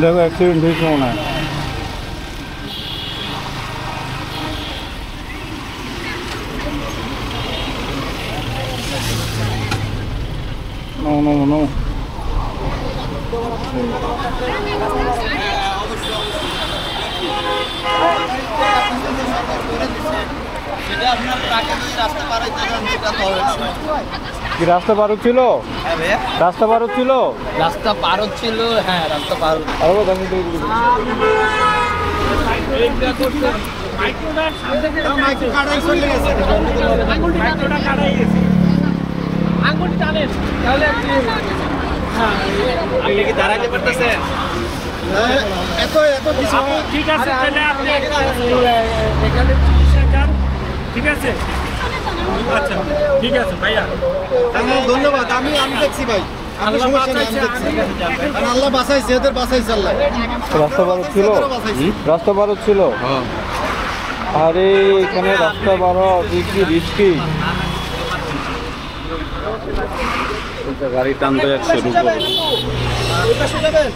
দেখো অ্যাক্সিডেন্ট হয়েছে মনে হয়। নো নো নো কি রাস্তা পার হচ্ছিল? রাস্তা পার হচ্ছিল? রাস্তা পার হচ্ছিল, হ্যাঁ রাস্তা পার আঙুল টানেন তাহলে আপনি কি দাঁড়াতে পারতেছেন? এত এত কিছু ঠিক আছে, তাহলে আপনি এখানে চিকিৎসা যান, ঠিক আছে? আচ্ছা ঠিক আছে ভাইয়া, ধন্যবাদ। আমি দেখছি ভাই, আল্লাহ বাঁচাইছে, আল্লাহ বাঁচাইছে, এদের বাঁচাইছে আল্লাহ। রাস্তা পার হচ্ছিল? রাস্তা পার হচ্ছিল? আরে এখানে রাস্তা পার কি রিস্কি। গাড়ি টানতে যাচ্ছে ওই পাশে যাবেন?